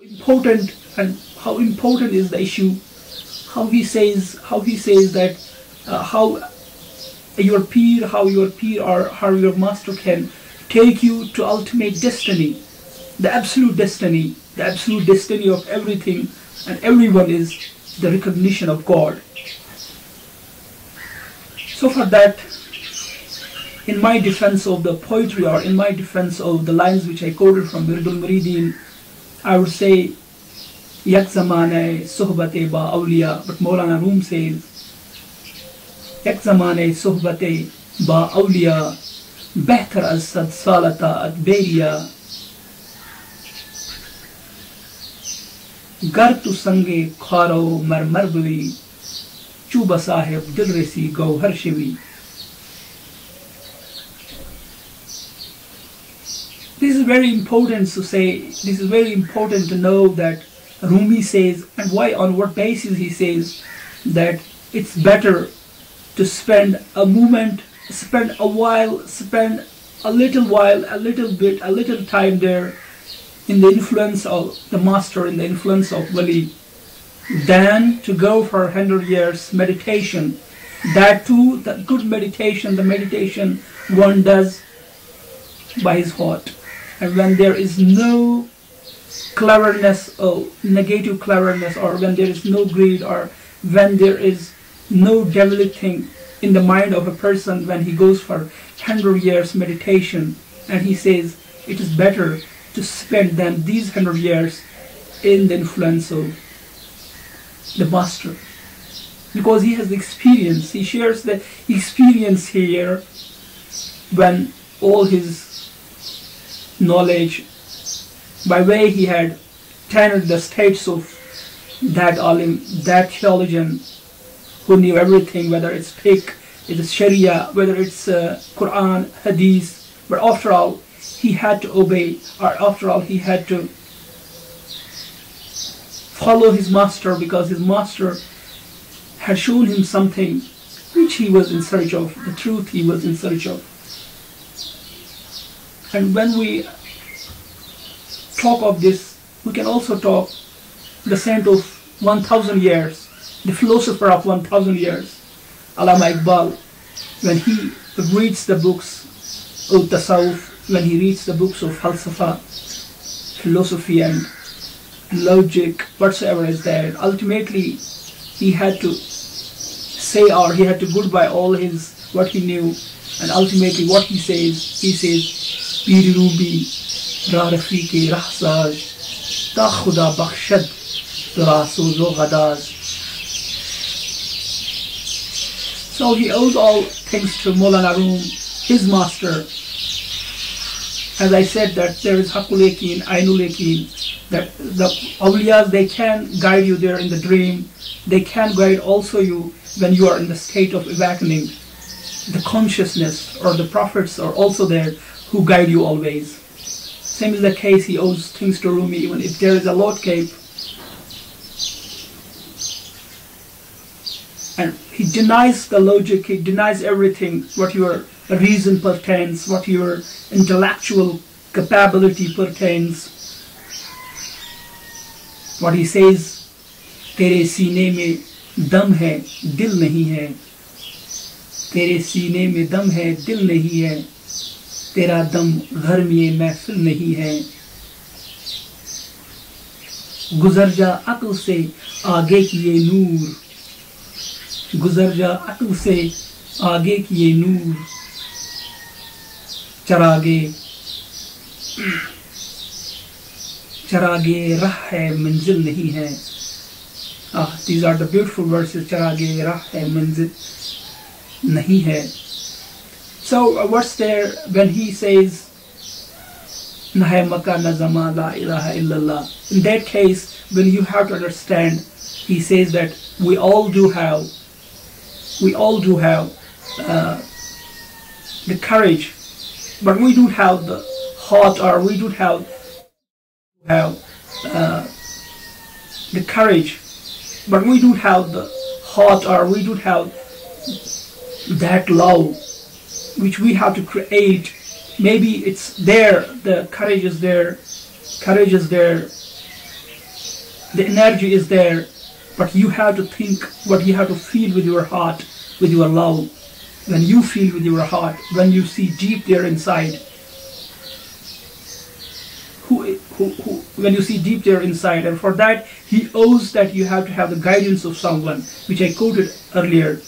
important, and how important is the issue. How he says that how your peer, or how your master can take you to ultimate destiny, the absolute destiny of everything and everyone is the recognition of God. So for that, in my defense of the poetry, or in my defense of the lines which I quoted from Wirdul Muridin, I would say yak zamane sohbate ba awliya, but Maulana Room says yak zamane sohbate ba awliya behtar az sad salata at beriya gar tu sange kharo mar marbwi chuba sahib dil resi gauhar shivi. This is very important to say, this is very important to know that Rumi says, and why, on what basis he says that it's better to spend a moment, spend a while, spend a little time there in the influence of the master, in the influence of Wali, than to go for 100 years meditation. That too, the good meditation, the meditation one does by his heart. And when there is no cleverness or negative cleverness, or when there is no greed, or when there is no devilish thing in the mind of a person, when he goes for 100 years meditation, and he says it is better to spend than these 100 years in the influence of the master, because he has the experience. He shares the experience here when all his knowledge, by way he had tendered the states of that alim, that theologian who knew everything, whether it's fiqh, it's sharia, whether it's Quran, hadith, but after all he had to obey, or after all he had to follow his master, because his master had shown him something which he was in search of, the truth he was in search of. And when we talk of this, we can also talk the saint of 1000 years, the philosopher of 1000 years, Allama Iqbal, when he reads the books of Tasawwuf, when he reads the books of Falsafa, philosophy and logic, whatsoever is there, ultimately he had to say, or he had to goodbye all his, what he knew, and ultimately what he says, Piri Rubi Ra Rafiqe Rahsaj Ta Khuda Bakhshad Rasozo Ghadaz. So he owes all things to Maulana Room, his master. As I said, that there is Hakul Yaqeen, Ainul Yaqeen, that the awliyas, they can guide you there in the dream, they can guide also you when you are in the state of awakening. The consciousness or the prophets are also there who guide you always. Same is the case, he owes things to Rumi, even if there is a Lord cave. And he denies the logic, he denies everything, what your reason pertains, what your intellectual capability pertains. What he says, Tere seene mein dam hai, dil nahi hai. Tere seene mein dam hai, dil nahi hai. तेरा दम घर में महफिल नहीं है. गुजर जा अक्ल से आगे की ये नूर, गुजर जा अक्ल से आगे की ये नूर, चरागे राह है मंजिल नहीं है. These are the beautiful verses. चरागे राह है मंजिल नहीं है. So what's there when he says Na hai Makkah na Zama la ilaha illallah? In that case, when you have to understand, he says that we all do have the courage, but we don't have the heart, or we don't have the courage, but we don't have the heart, or we don't have that love which we have to create. Maybe it's there, the courage is there, The energy is there, but you have to think what you have to feel with your heart, with your love. When you feel with your heart, when you see deep there inside, when you see deep there inside, and for that he owes that you have to have the guidance of someone, which I quoted earlier.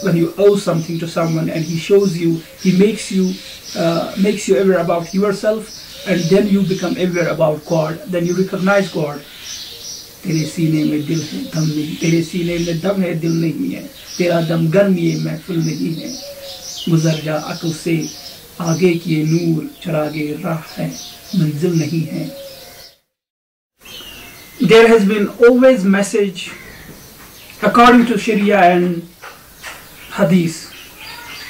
When you owe something to someone and he shows you, he makes you aware about yourself, and then you become aware about God, then you recognize God. तेरे सीने में दिल है दम नहीं, तेरे सीने में दम है दिल नहीं है, तेरा दम गर्मी है महफिल नहीं है, गुजर जा अक्ल से आगे की ये नूर, चरागे राह है मंजिल नहीं है. There has been always message according to Sharia and Hadith.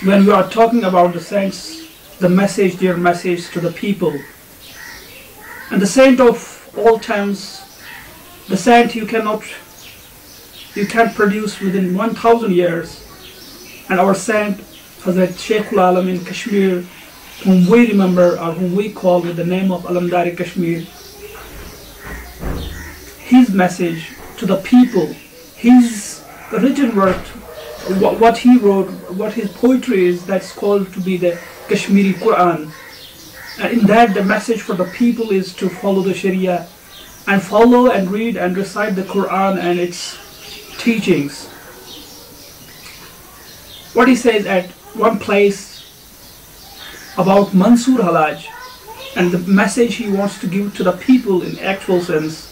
When we are talking about the saints, the message, their message to the people, and the saint of all times, the saint you can't produce within 1000 years. And our saint Hazrat Sheikhul Alam in Kashmir, whom we remember or whom we call with the name of Alamdari Kashmir, his message to the people, his written work, what he wrote, what his poetry is, that's called to be the Kashmiri Quran. And in that the message for the people is to follow the Sharia and follow and read and recite the Quran and its teachings. What he says at one place about Mansur Halaj and the message he wants to give to the people in actual sense,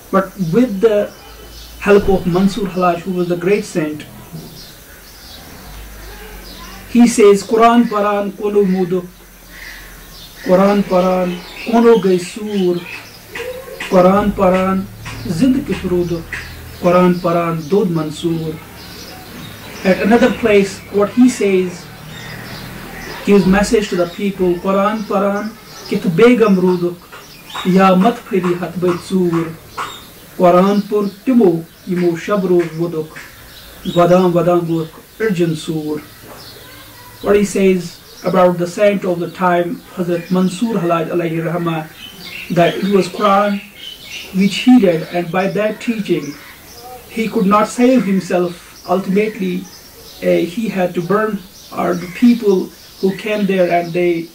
but with the help of Mansur Halaj, who was the great saint. He says, Quran Paran Kono Mudu, Quran Paran Kono Gaisur, Quran Paran Zind Kishrudu, Quran Paran Dod Mansur. At another place, what he says, gives message to the people, Quran Paran Kit Begam Ruduk, Ya Mat Phiri Hat Baitsur, Quran Pur Timo Yimo Shabru Wuduk, Vadam Vadam Wuk Urjan Sur. What he says about the saint of the time, Hazrat Mansur Halaj alayhi rahmah, that it was Quran which he read, and by that teaching he could not save himself. Ultimately he had to burn, or the people who came there and they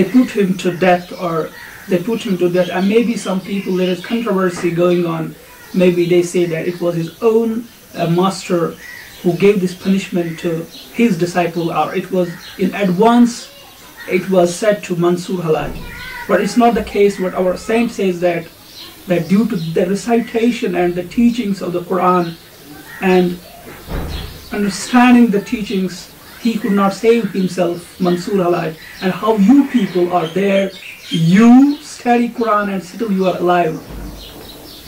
put him to death, and maybe some people, there is controversy going on, maybe they say that it was his own master who gave this punishment to his disciple, or it was in advance, it was said to Mansur Halaj. But it's not the case. What our saint says that due to the recitation and the teachings of the Quran and understanding the teachings, he could not save himself, Mansur Halaj. And how you people are there, you study Quran and still you are alive.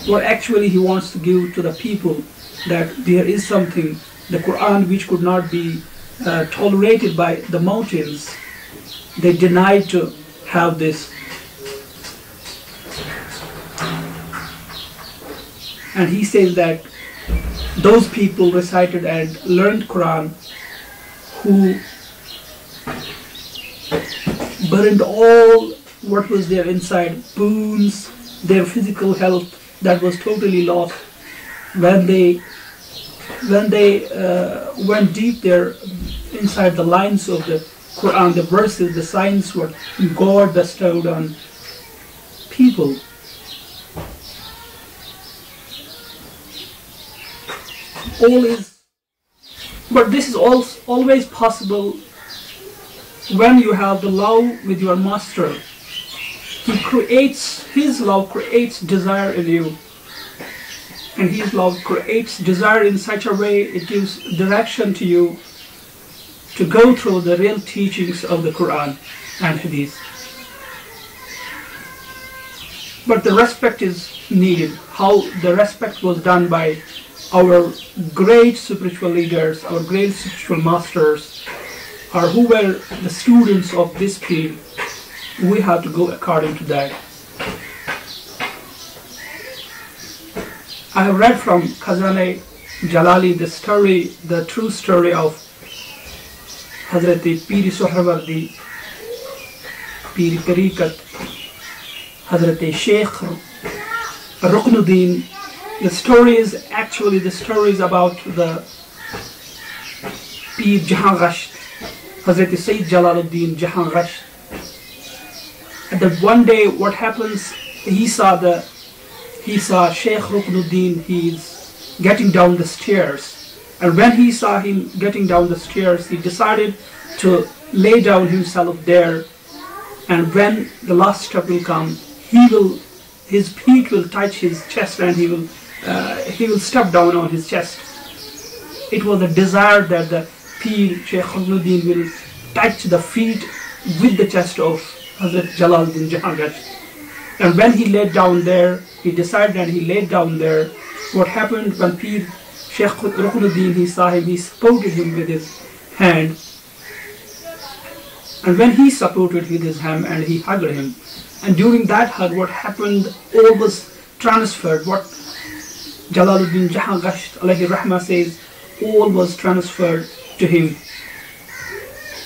What actually he wants to give to the people, that there is something, the Quran, which could not be tolerated by the mountains. They denied to have this. And he says that those people recited and learned Quran who burned all what was there inside, boons, their physical health that was totally lost when they went deep there inside the lines of the Quran, the verses, the signs what God bestowed on people. But this is always possible when you have the love with your master. His love creates desire in you. And his love creates desire in such a way, it gives direction to you to go through the real teachings of the Quran and Hadith. But the respect is needed. How the respect was done by our great spiritual leaders, our great spiritual masters, or who were the students of this field, we have to go according to that. I have read from Khazane Jalali the story, the true story of Hazrat Piri Sohrawardi, Piri Tariqat, Hazrat Sheikh Ruknuddin. The story is actually the stories about the Pir Jahan Gasht, Hazrat Syed Jalaluddin Jahan Gasht. And then one day what happens, he saw Sheikh Ruknuddin, he's getting down the stairs. And when he saw him getting down the stairs, he decided to lay down himself there. And when the last step will come, his feet will touch his chest and he will step down on his chest. It was a desire that the Pir Sheikh Ruknuddin will touch the feet with the chest of Hazrat Jalaluddin Jahan Gasht. And when he laid down there, he decided and he laid down there. What happened when Pir Sheikh Ruknuddin, he saw him, he supported him with his hand. And when he supported with his hand and he hugged him, and during that hug, what happened, all was transferred. What Jalaluddin Jahan Gasht alayhi rahmah says, all was transferred to him.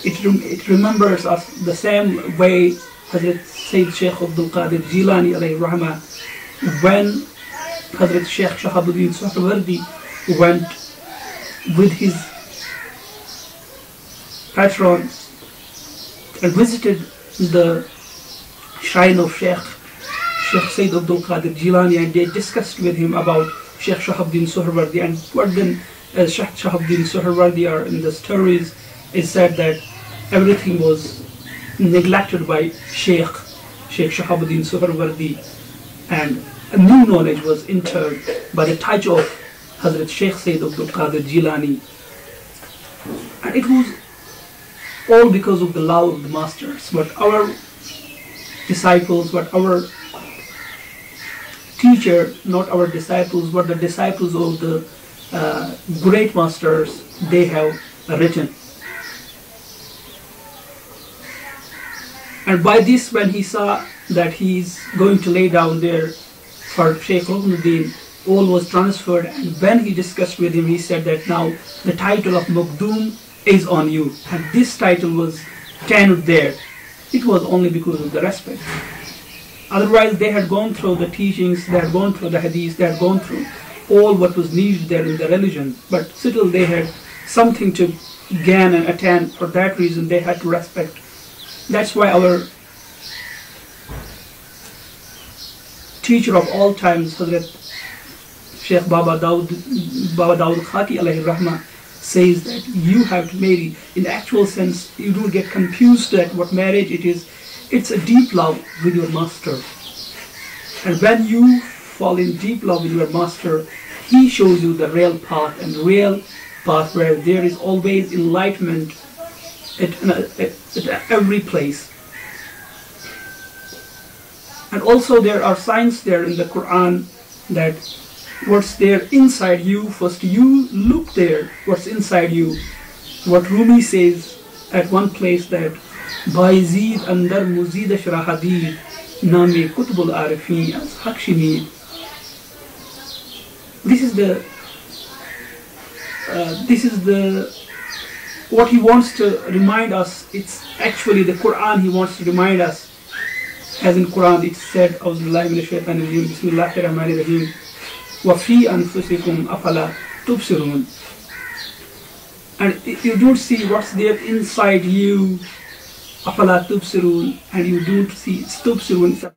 It remembers us the same way Hazrat Sayyid Sheikh Abdul Qadir Jilani alayhi rahmah, when Hazrat Sheikh Shahabuddin Suhrawardi went with his patron and visited the shrine of Sheikh Sayyid Abdul Qadir Jilani, and they discussed with him about Sheikh Shahabuddin Suhrawardi. And what then Sheikh Shahabuddin Suhrawardi are in the stories is said that everything was neglected by Sheikh Shahabuddin Suhrawardi, and a new knowledge was entered by the touch of Hazrat Sheikh Sayyid Abdul Qadir Jilani. And it was all because of the love of the masters. But our disciples, but our teacher, not our disciples, but the disciples of the great masters, they have written. And by this, when he saw that he's going to lay down there for Sheikh Ruknuddin, all was transferred. And when he discussed with him, he said that now the title of Makhdoom is on you. And this title was tenured there. It was only because of the respect. Otherwise, they had gone through the teachings, they had gone through the hadith, they had gone through all what was needed there in the religion. But still they had something to gain and attain. For that reason, they had to respect. That's why our teacher of all times, Hazrat Sheikh Baba Daud Khati alayhi rahmah, says that you have to marry. In the actual sense, you don't get confused that what marriage it is. It's a deep love with your master. And when you fall in deep love with your master, he shows you the real path, and real path where there is always enlightenment at every place. And also there are signs there in the Quran that what's there inside you, first you look there, what's inside you. What Rumi says at one place that Baizid andar muzid ashra hadid name kutubul arifin as haq shimid. This is the what he wants to remind us. It's actually the Quran he wants to remind us. As in Quran it said, Auzubillahi minash shaitanir rajim, Bismillahir Rahmanir Rahim, wa fi anfusikum afala tubsirun. And you don't see what's there inside you, afala tubsirun, and you don't see tubsirun.